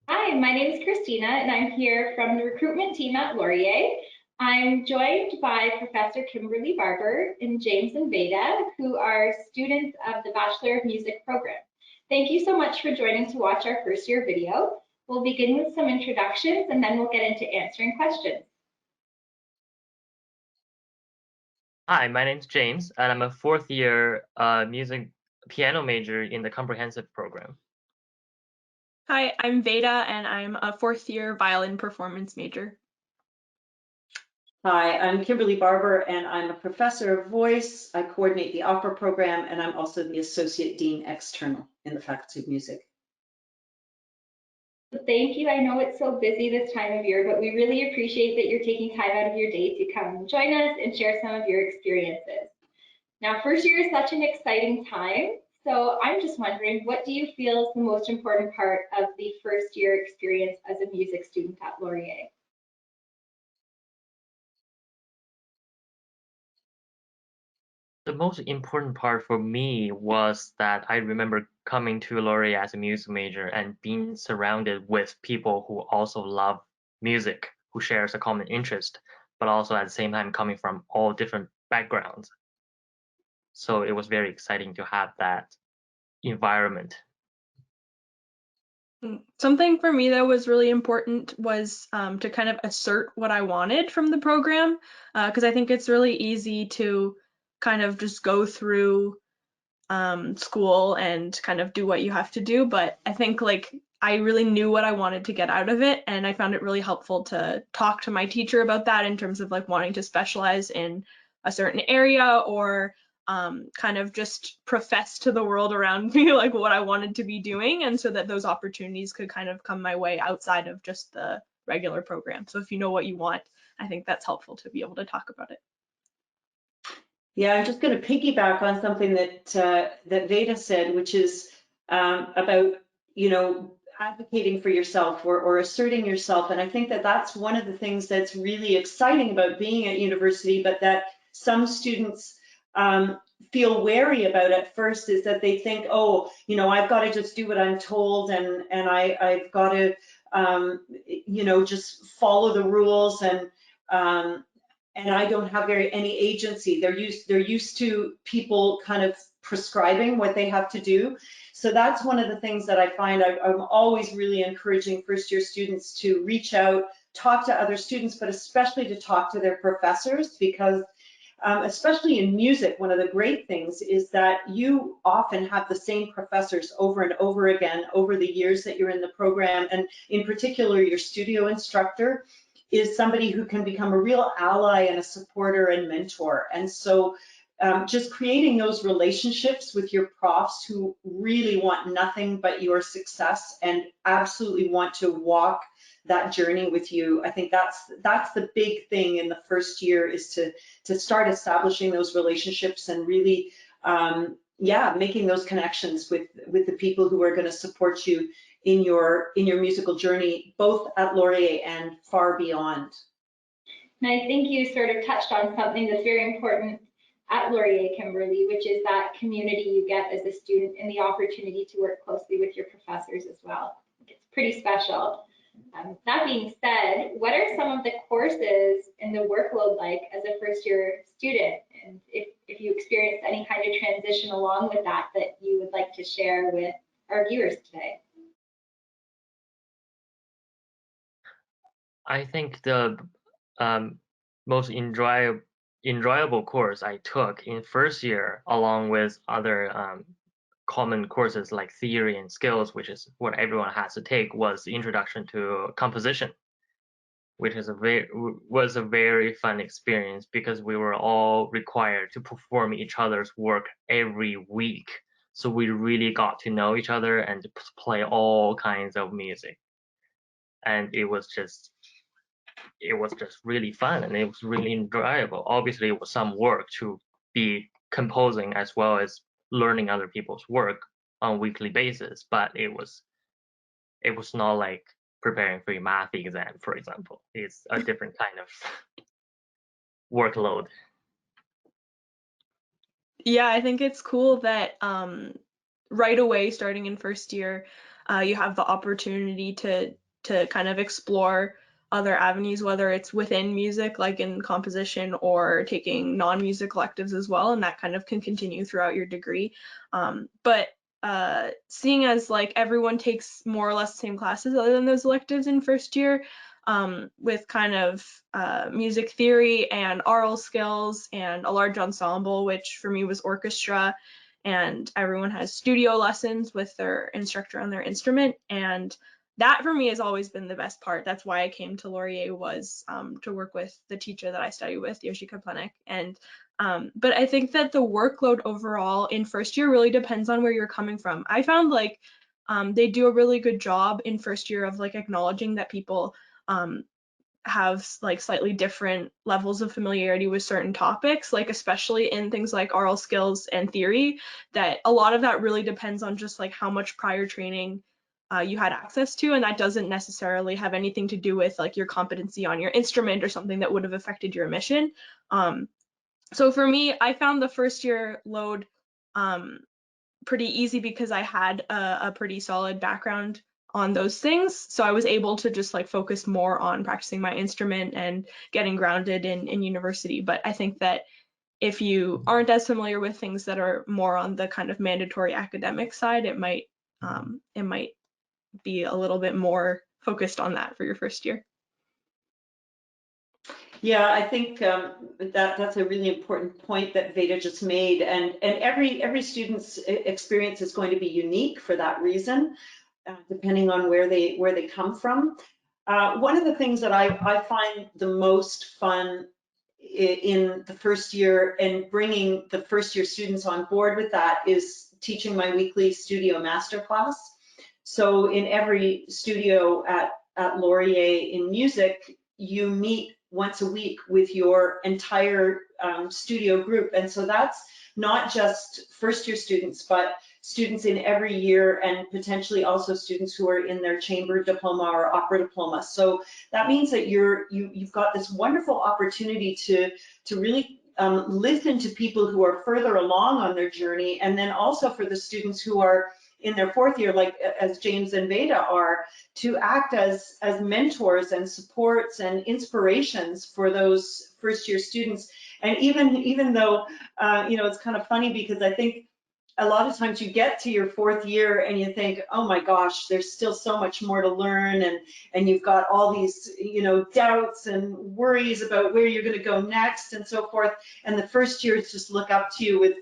Hi, my name is Christina, and I'm here from the recruitment team at Laurier. I'm joined by Professor Kimberly Barber and James and Veda, who are students of the Bachelor of Music program. Thank you so much for joining to watch our first year video. We'll begin with some introductions and then we'll get into answering questions. Hi, my name's James, and I'm a fourth year music piano major in the comprehensive program. Hi, I'm Veda, and I'm a fourth year violin performance major. Hi, I'm Kimberly Barber, and I'm a professor of voice. I coordinate the opera program, and I'm also the Associate Dean External in the Faculty of Music. Thank you. I know it's so busy this time of year, but we really appreciate that you're taking time out of your day to come join us and share some of your experiences. Now, first year is such an exciting time. So I'm just wondering, what do you feel is the most important part of the first year experience as a music student at Laurier? The most important part for me was that I remember coming to Laurier as a music major and being surrounded with people who also love music, who shares a common interest, but also at the same time coming from all different backgrounds. So it was very exciting to have that environment. Something for me that was really important was to kind of assert what I wanted from the program, because I think it's really easy to kind of just go through school and kind of do what you have to do. But I think I really knew what I wanted to get out of it, and I found it really helpful to talk to my teacher about that in terms of wanting to specialize in a certain area or kind of just profess to the world around me what I wanted to be doing, and so that those opportunities could kind of come my way outside of just the regular program. So if you know what you want, I think that's helpful to be able to talk about it. Yeah, I'm just going to piggyback on something that Veda said, which is about advocating for yourself or asserting yourself. And I think that that's one of the things that's really exciting about being at university, but that some students feel wary about at first, is that they think, oh, I've got to just do what I'm told, and I've got to just follow the rules, and I don't have any agency. They're used to people kind of prescribing what they have to do. So that's one of the things that I find I'm always really encouraging first year students to reach out, talk to other students, but especially to talk to their professors, because especially in music, one of the great things is that you often have the same professors over and over again over the years that you're in the program. And in particular, your studio instructor is somebody who can become a real ally and a supporter and mentor. And so just creating those relationships with your profs who really want nothing but your success and absolutely want to walk that journey with you. I think that's the big thing in the first year, is to start establishing those relationships and really making those connections with the people who are going to support you in your musical journey, both at Laurier and far beyond. And I think you sort of touched on something that's very important at Laurier, Kimberly, which is that community you get as a student and the opportunity to work closely with your professors as well. It's pretty special. That being said, what are some of the courses and the workload like as a first year student? And if you experienced any kind of transition along with that you would like to share with our viewers today? I think the most enjoyable course I took in first year, along with other common courses like theory and skills, which is what everyone has to take, was the introduction to composition, which is was a very fun experience because we were all required to perform each other's work every week. So we really got to know each other and to play all kinds of music. And it was just really fun, and it was really enjoyable. Obviously, it was some work to be composing as well as learning other people's work on a weekly basis, but it was not like preparing for your math exam, for example. It's a different kind of workload. Yeah, I think it's cool that right away, starting in first year, you have the opportunity to kind of explore other avenues, whether it's within music, like in composition, or taking non-music electives as well, and that kind of can continue throughout your degree. But seeing as like everyone takes more or less the same classes other than those electives in first year, with kind of music theory and aural skills and a large ensemble, which for me was orchestra, and everyone has studio lessons with their instructor on their instrument, and that for me has always been the best part. That's why I came to Laurier, was to work with the teacher that I study with, Yoshika Plenek. And but I think that the workload overall in first year really depends on where you're coming from. I found like they do a really good job in first year of like acknowledging that people have like slightly different levels of familiarity with certain topics, like especially in things like aural skills and theory, that a lot of that really depends on just like how much prior training you had access to, and that doesn't necessarily have anything to do with like your competency on your instrument or something that would have affected your admission. So for me, I found the first year load pretty easy because I had a pretty solid background on those things. So I was able to just like focus more on practicing my instrument and getting grounded in university. But I think that if you aren't as familiar with things that are more on the kind of mandatory academic side, it might be a little bit more focused on that for your first year. Yeah, I think that's a really important point that Veda just made, and every student's experience is going to be unique for that reason, depending on where they come from. One of the things that I find the most fun in the first year and bringing the first year students on board with that is teaching my weekly studio masterclass. So in every studio at Laurier in music, you meet once a week with your entire studio group. And so that's not just first year students, but students in every year, and potentially also students who are in their chamber diploma or opera diploma. So that means that you've got this wonderful opportunity to really listen to people who are further along on their journey, and then also for the students who are in their fourth year, like as James and Veda are, to act as mentors and supports and inspirations for those first year students. And even though, it's kind of funny because I think a lot of times you get to your fourth year and you think, oh my gosh, there's still so much more to learn, and you've got all these, doubts and worries about where you're going to go next and so forth. And the first years just look up to you with,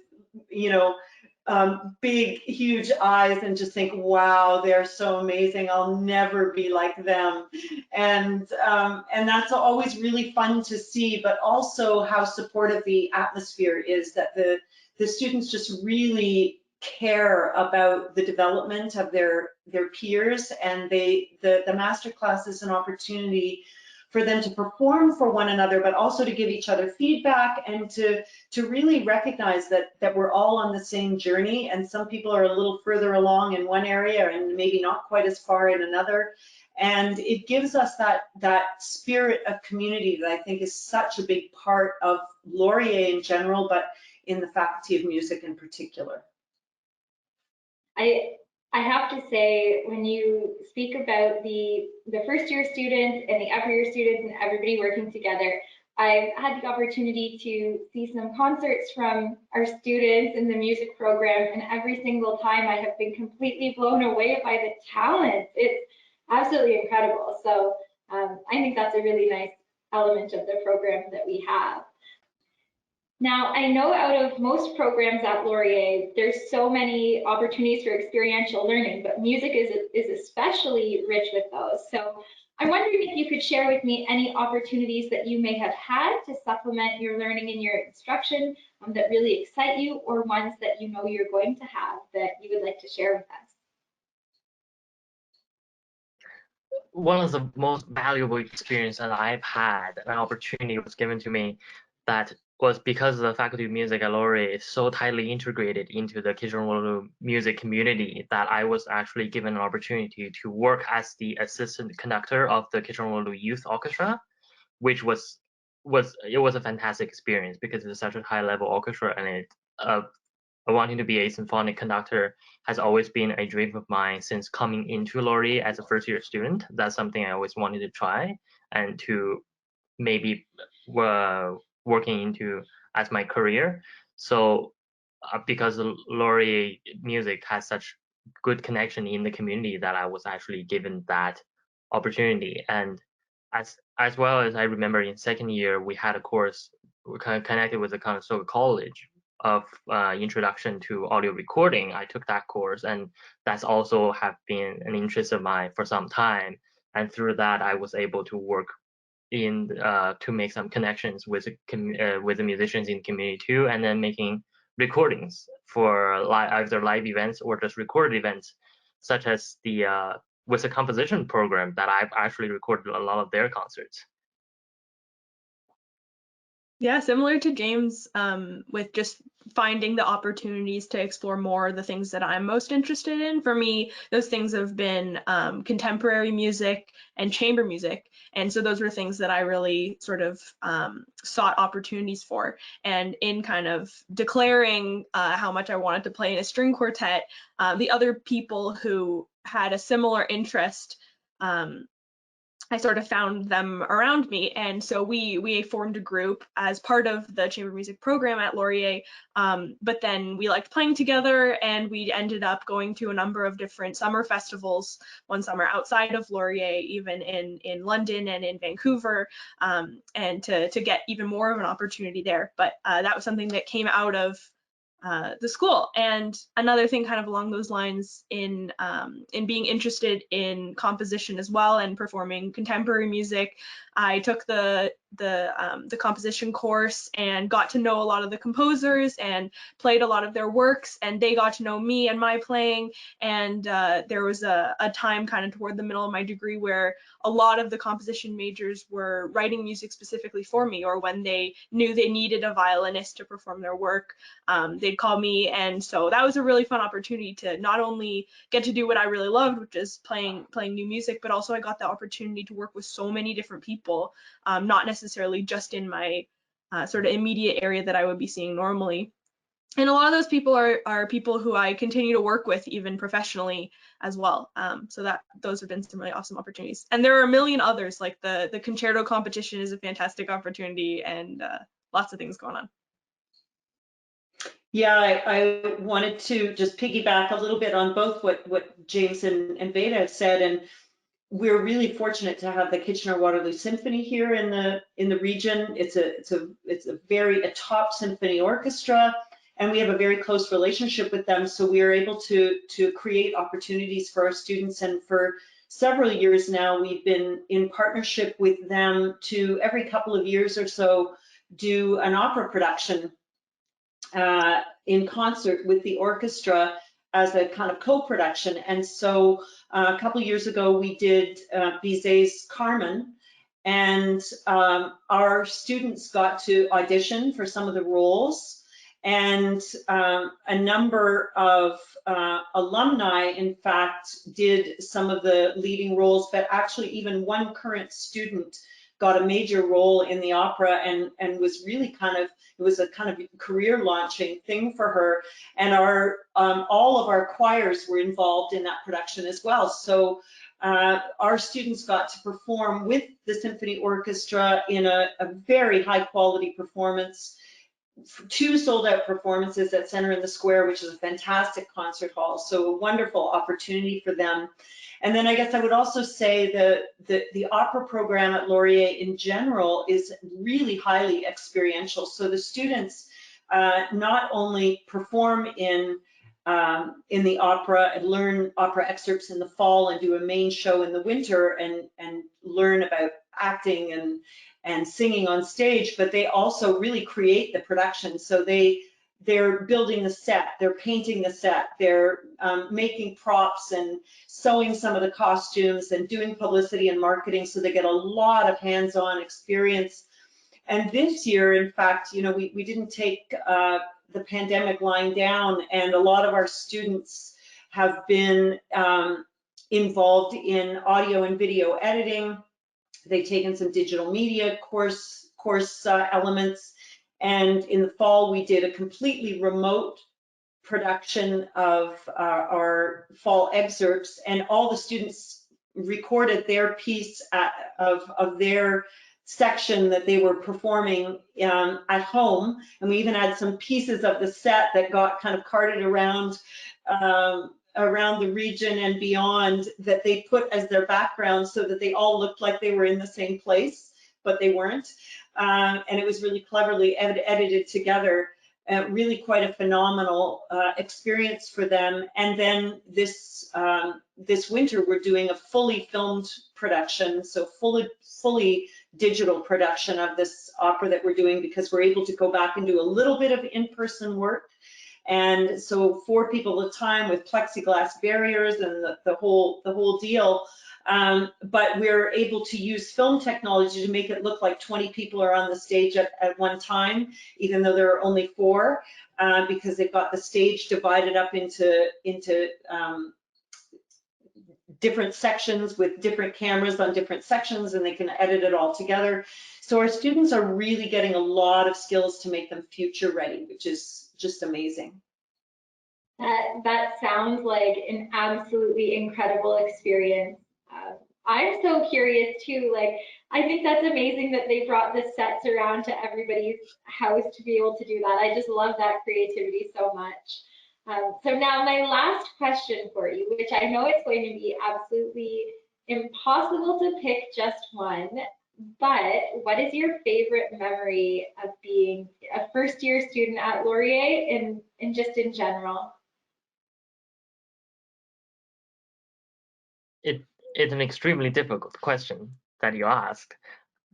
big, huge eyes and just think, wow, they're so amazing. I'll never be like them. And that's always really fun to see, but also how supportive the atmosphere is, that the students just really care about the development of their peers, and the masterclass is an opportunity for them to perform for one another, but also to give each other feedback and to really recognize that we're all on the same journey, and some people are a little further along in one area and maybe not quite as far in another. And it gives us that spirit of community that I think is such a big part of Laurier in general, but in the Faculty of Music in particular. I have to say, when you speak about the first year students and the upper year students and everybody working together, I've had the opportunity to see some concerts from our students in the music program, and every single time I have been completely blown away by the talent. It's absolutely incredible. So I think that's a really nice element of the program that we have. Now, I know out of most programs at Laurier, there's so many opportunities for experiential learning, but music is especially rich with those. So I'm wondering if you could share with me any opportunities that you may have had to supplement your learning and your instruction that really excite you, or ones that you know you're going to have that you would like to share with us. One of the most valuable experiences that I've had, an opportunity was given to me, that was because the Faculty of Music at Laurier is so tightly integrated into the Kitchener-Waterloo music community, that I was actually given an opportunity to work as the assistant conductor of the Kitchener-Waterloo Youth Orchestra, which was a fantastic experience because it's such a high-level orchestra, and it wanting to be a symphonic conductor has always been a dream of mine since coming into Laurier as a first-year student. That's something I always wanted to try and to maybe working into as my career. So because Laurier music has such good connection in the community, that I was actually given that opportunity. And as well as I remember in second year, we had a course connected with the Conestoga College of introduction to audio recording. I took that course, and that's also have been an interest of mine for some time. And through that, I was able to work in to make some connections with the musicians in the community too, and then making recordings for either live events or just recorded events, such as the with a composition program that I've actually recorded a lot of their concerts. Yeah, similar to James, with just finding the opportunities to explore more the things that I'm most interested in. For me, those things have been contemporary music and chamber music. And so those were things that I really sort of sought opportunities for. And in kind of declaring how much I wanted to play in a string quartet, the other people who had a similar interest, I sort of found them around me, and so we formed a group as part of the chamber music program at Laurier. But then we liked playing together, and we ended up going to a number of different summer festivals. One summer outside of Laurier, even in London and in Vancouver, and to get even more of an opportunity there. But that was something that came out of the school. And another thing kind of along those lines in being interested in composition as well and performing contemporary music, I took the composition course and got to know a lot of the composers and played a lot of their works, and they got to know me and my playing. And there was a time kind of toward the middle of my degree where a lot of the composition majors were writing music specifically for me, or when they knew they needed a violinist to perform their work, they'd call me. And so that was a really fun opportunity to not only get to do what I really loved, which is playing new music, but also I got the opportunity to work with so many different people, not necessarily just in my sort of immediate area that I would be seeing normally. And a lot of those people are people who I continue to work with even professionally as well. So those have been some really awesome opportunities. And there are a million others, like the concerto competition is a fantastic opportunity, and lots of things going on. Yeah, I wanted to just piggyback a little bit on both what James and Veda have said, and we're really fortunate to have the Kitchener-Waterloo Symphony here in the region. It's a top symphony orchestra, and we have a very close relationship with them. So we are able to create opportunities for our students, and for several years now, we've been in partnership with them to every couple of years or so do an opera production in concert with the orchestra as a kind of co-production. And so a couple of years ago, we did Bizet's Carmen, and our students got to audition for some of the roles, and a number of alumni, in fact, did some of the leading roles, but actually even one current student got a major role in the opera, and was really it was a kind of career launching thing for her. And all of our choirs were involved in that production as well. So our students got to perform with the symphony orchestra in a very high quality performance. 2 sold out performances at Center in the Square, which is a fantastic concert hall. So a wonderful opportunity for them. And then I guess I would also say the opera program at Laurier in general is really highly experiential. So the students not only perform in the opera and learn opera excerpts in the fall and do a main show in the winter and learn about acting and singing on stage, but they also really create the production. So they're building the set, they're painting the set, they're making props and sewing some of the costumes and doing publicity and marketing, so they get a lot of hands-on experience. And this year, in fact, we didn't take the pandemic lying down, and a lot of our students have been involved in audio and video editing. They've taken some digital media course elements. And in the fall, we did a completely remote production of our fall excerpts, and all the students recorded their piece of their section that they were performing at home. And we even had some pieces of the set that got kind of carted around the region and beyond that they put as their background so that they all looked like they were in the same place, but they weren't. And it was really cleverly edited together. Really quite a phenomenal experience for them. And then this winter, we're doing a fully filmed production, so fully digital production of this opera that we're doing, because we're able to go back and do a little bit of in-person work. And so 4 people at a time with plexiglass barriers and the whole deal. But we're able to use film technology to make it look like 20 people are on the stage at one time, even though there are only 4, because they've got the stage divided up into different sections with different cameras on different sections, and they can edit it all together. So our students are really getting a lot of skills to make them future ready, which is just amazing. That sounds like an absolutely incredible experience. I'm so curious too, like, I think that's amazing that they brought the sets around to everybody's house to be able to do that. I just love that creativity so much. So now my last question for you, which I know it's going to be absolutely impossible to pick just one, but what is your favorite memory of being a first-year student at Laurier and just in general? It's an extremely difficult question that you asked,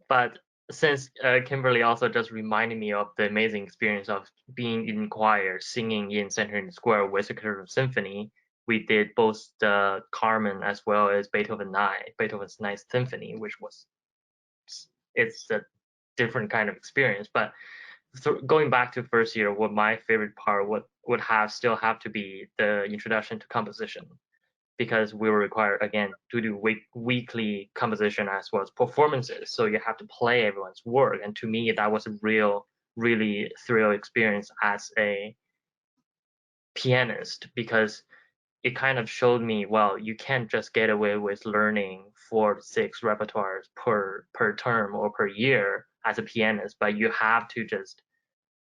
but since Kimberly also just reminded me of the amazing experience of being in choir, singing in Center Square with the Curve Symphony, we did both the Carmen as well as Beethoven's Ninth Symphony, which it's a different kind of experience. But going back to first year, what my favorite part would still have to be the introduction to composition, because we were required again to do weekly composition as well as performances. So you have to play everyone's work, and to me that was a really thrill experience as a pianist, because it kind of showed me, well, you can't just get away with learning 4 to 6 repertoires per term or per year as a pianist, but you have to just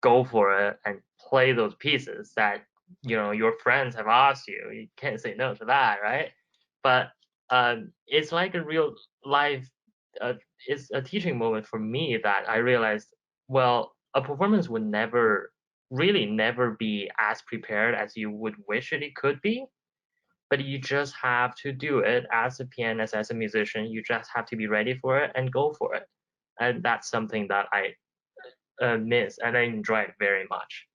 go for it and play those pieces that your friends have asked you. You can't say no to that, right? But it's like a real life, it's a teaching moment for me that I realized, well, a performance would never be as prepared as you would wish it could be, but you just have to do it as a pianist, as a musician. You just have to be ready for it and go for it. And that's something that I miss, and I enjoy it very much.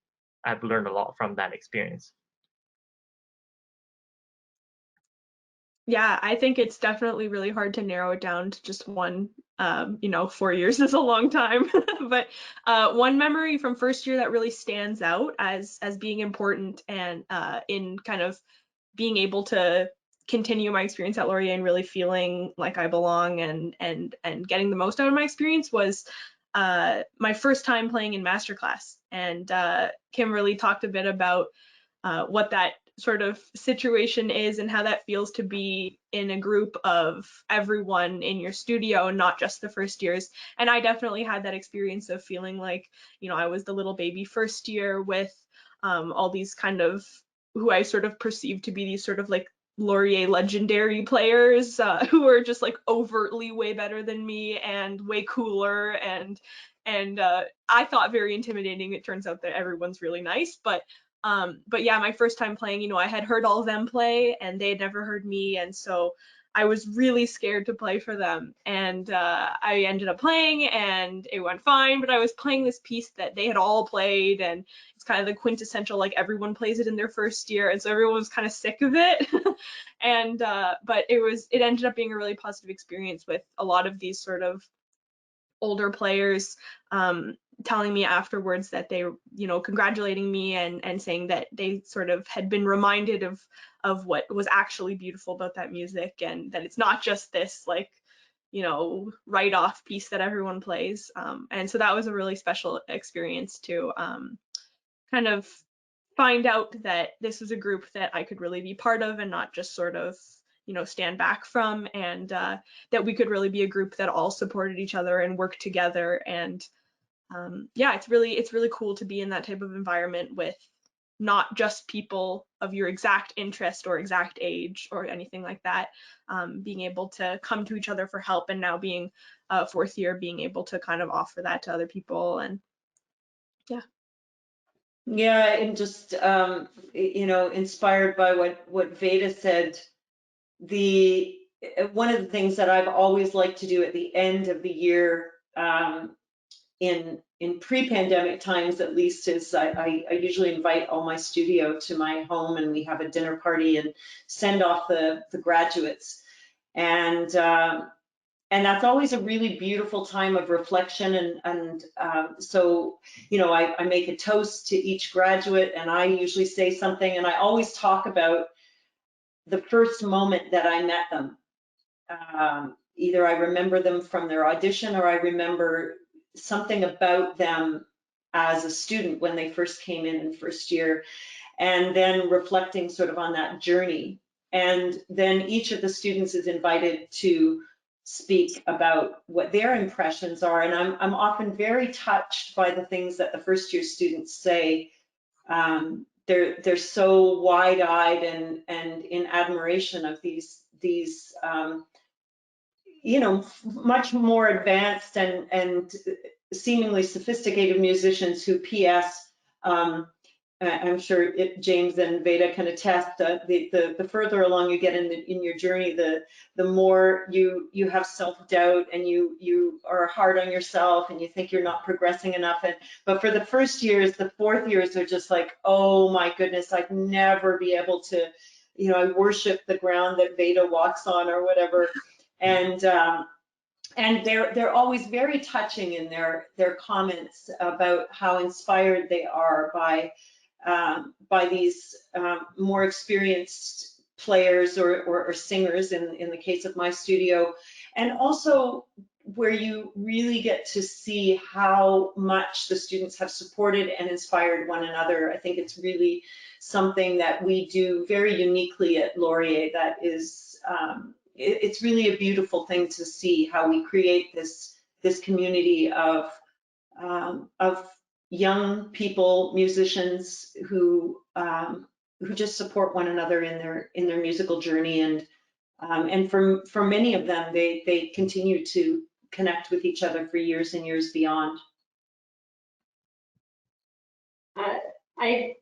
I've learned a lot from that experience. Yeah, I think it's definitely really hard to narrow it down to just one. 4 years is a long time, but one memory from first year that really stands out as being important and in kind of being able to continue my experience at Laurier and really feeling like I belong and getting the most out of my experience was my first time playing in masterclass. And Kimberly talked a bit about what that sort of situation is and how that feels to be in a group of everyone in your studio, not just the first years. And I definitely had that experience of feeling like, I was the little baby first year with all these kind of who I sort of perceived to be these sort of like Laurier legendary players who were just like overtly way better than me and way cooler and I thought very intimidating. It turns out that everyone's really nice, but yeah, my first time playing, I had heard all of them play and they had never heard me, and so I was really scared to play for them. And I ended up playing and it went fine, but I was playing this piece that they had all played, and it's kind of the quintessential, like everyone plays it in their first year, and so everyone was kind of sick of it. And but it ended up being a really positive experience with a lot of these sort of older players telling me afterwards that they, congratulating me and saying that they sort of had been reminded of what was actually beautiful about that music, and that it's not just this like, write-off piece that everyone plays. And so that was a really special experience to kind of find out that this was a group that I could really be part of and not just sort of, you know, stand back from, and that we could really be a group that all supported each other and worked together. And yeah, it's really cool to be in that type of environment with not just people of your exact interest or exact age or anything like that, being able to come to each other for help, and now being fourth year, being able to kind of offer that to other people. And yeah. Yeah, and just you know, inspired by what Veda said, one of the things that I've always liked to do at the end of the year, in pre-pandemic times at least, is I usually invite all my studio to my home, and we have a dinner party and send off the graduates. And that's always a really beautiful time of reflection. And so, you know, I make a toast to each graduate, and I usually say something, and I always talk about the first moment that I met them. Either I remember them from their audition, or I remember something about them as a student when they first came in first year, and then reflecting sort of on that journey. And then each of the students is invited to speak about what their impressions are. And I'm often very touched by the things that the first year students say. They're so wide-eyed and in admiration of these you know, much more advanced and seemingly sophisticated musicians who, P.S., I'm sure James and Veda can attest, the further along you get in your journey, the more you have self-doubt, and you are hard on yourself, and you think you're not progressing enough. But for the first years, the fourth years are just like, oh my goodness, I'd never be able to, you know, I worship the ground that Veda walks on, or whatever. And they're always very touching in their comments about how inspired they are by these more experienced players or singers in the case of my studio. And also where you really get to see how much the students have supported and inspired one another. I think it's really something that we do very uniquely at Laurier that is it's really a beautiful thing to see how we create this community of young people, musicians who just support one another in their musical journey, and for many of them, they continue to connect with each other for years and years beyond.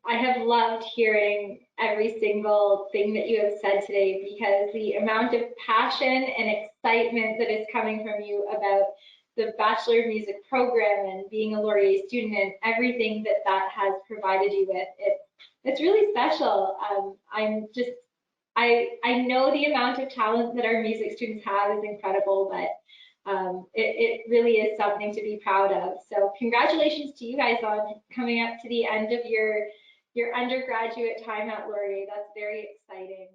I have loved hearing every single thing that you have said today, because the amount of passion and excitement that is coming from you about the Bachelor of Music program and being a Laurier student and everything that has provided you with, it's really special. I know the amount of talent that our music students have is incredible, but it really is something to be proud of. So congratulations to you guys on coming up to the end of your undergraduate time at Laurier. That's very exciting.